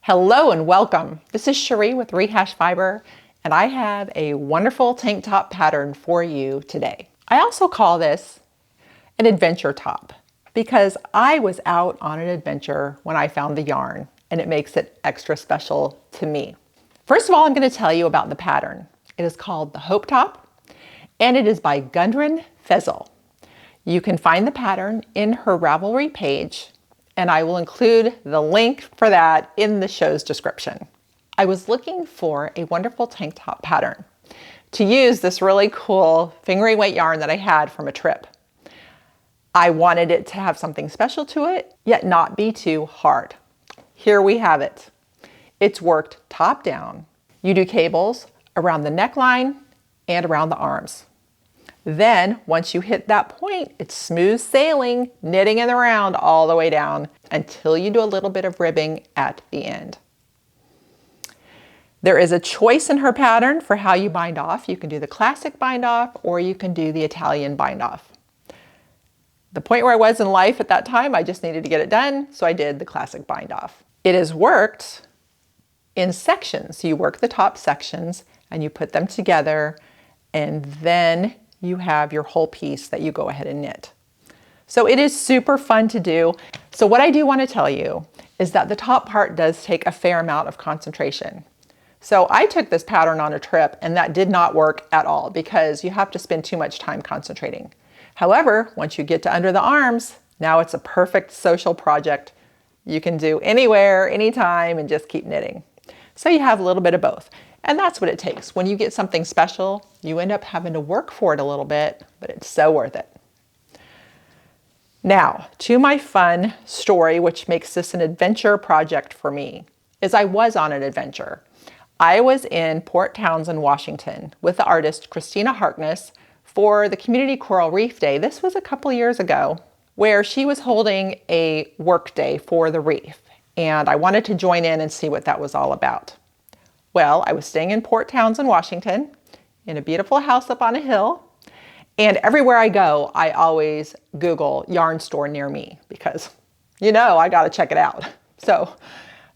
Hello and welcome. This is Cherie with Rehash Fiber, and I have a wonderful tank top pattern for you today. I also call this an adventure top because I was out on an adventure when I found the yarn, and it makes it extra special to me. First of all, I'm going to tell you about the pattern. It is called the Hope Top, and it is by Gudrun Fezel. You can find the pattern in her Ravelry page, and I will include the link for that in the show's description. I was looking for a wonderful tank top pattern to use this really cool fingering weight yarn that I had from a trip. I wanted it to have something special to it, yet not be too hard. Here we have it. It's worked top down. You do cables around the neckline and around the arms. Then, once you hit that point, it's smooth sailing, knitting it around all the way down until you do a little bit of ribbing at the end. There is a choice in her pattern for how you bind off. You can do the classic bind off, or you can do the Italian bind off. The point where I was in life at that time, I just needed to get it done, so I did the classic bind off. It is worked in sections. So you work the top sections and you put them together, and then you have your whole piece that you go ahead and knit. So it is super fun to do. So what I do want to tell you is that the top part does take a fair amount of concentration. So I took this pattern on a trip and that did not work at all because you have to spend too much time concentrating. However, once you get to under the arms, now it's a perfect social project you can do anywhere, anytime, and just keep knitting. So you have a little bit of both. And that's what it takes. When you get something special, you end up having to work for it a little bit, but it's so worth it. Now, to my fun story, which makes this an adventure project for me, is I was on an adventure. I was in Port Townsend, Washington with the artist Christina Harkness for the Community Coral Reef Day. This was a couple years ago, where she was holding a work day for the reef. And I wanted to join in and see what that was all about. Well, I was staying in Port Townsend, Washington, in a beautiful house up on a hill. And everywhere I go, I always Google yarn store near me because, I got to check it out. So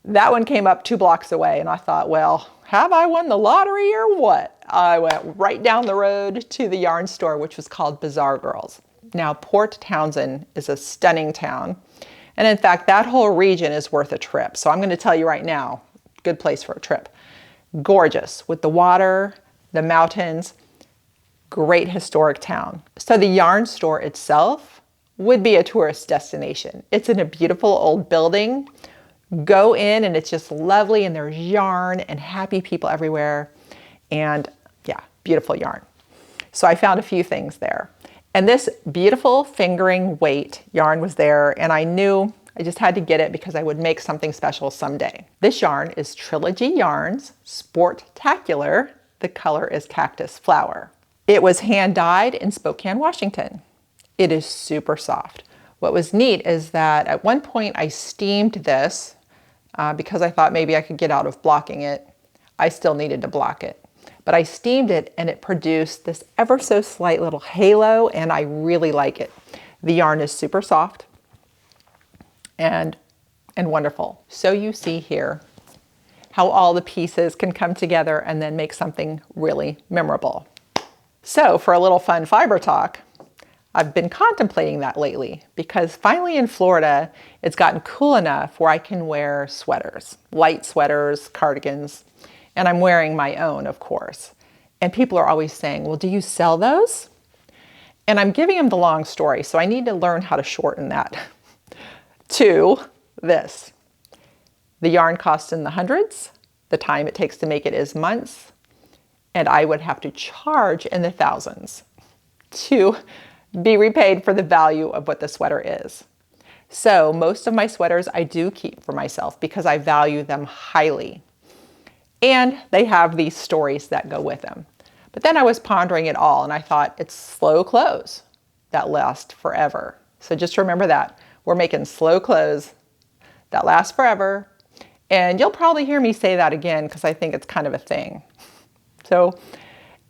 that one came up 2 blocks away, and I thought, well, have I won the lottery or what? I went right down the road to the yarn store, which was called Bazaar Girls. Now, Port Townsend is a stunning town. And in fact, that whole region is worth a trip. So I'm going to tell you right now, good place for a trip. Gorgeous with the water, the mountains, great historic town. So the yarn store itself would be a tourist destination. It's in a beautiful old building. Go in and it's just lovely, and there's yarn and happy people everywhere. And yeah, beautiful yarn. So I found a few things there. And this beautiful fingering weight yarn was there, and I knew I just had to get it because I would make something special someday. This yarn is Trilogy Yarns Sportactular. The color is Cactus Flower. It was hand dyed in Spokane, Washington. It is super soft. What was neat is that at one point I steamed this because I thought maybe I could get out of blocking it. I still needed to block it. But I steamed it and it produced this ever so slight little halo, and I really like it. The yarn is super soft and wonderful. So you see here how all the pieces can come together and then make something really memorable. So for a little fun fiber talk, I've been contemplating that lately because finally in Florida, it's gotten cool enough where I can wear sweaters, light sweaters, cardigans, and I'm wearing my own, of course. And people are always saying, well, do you sell those? And I'm giving them the long story, so I need to learn how to shorten that to this. The yarn costs in the hundreds. The time it takes to make it is months. And I would have to charge in the thousands to be repaid for the value of what the sweater is. So most of my sweaters I do keep for myself because I value them highly. And they have these stories that go with them. But then I was pondering it all, and I thought it's slow clothes that last forever. So just remember that. We're making slow clothes that last forever. And you'll probably hear me say that again because I think it's kind of a thing. So,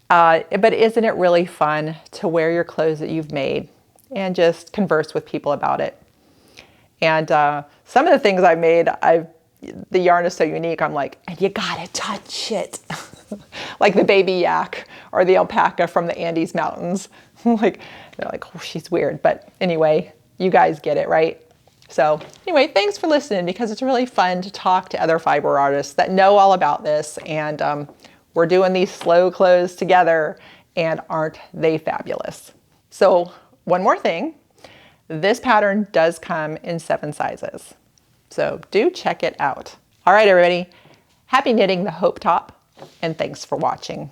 but isn't it really fun to wear your clothes that you've made and just converse with people about it? And some of the things I've made, I've the yarn is so unique. I'm like, and you gotta touch it. Like the baby yak or the alpaca from the Andes Mountains. Like, they're like, oh, she's weird. But anyway, you guys get it, right? So anyway, thanks for listening, because it's really fun to talk to other fiber artists that know all about this. And we're doing these slow clothes together, and aren't they fabulous? So one more thing, this pattern does come in 7 sizes. So do check it out. All right, everybody, happy knitting the Hope Top, and thanks for watching.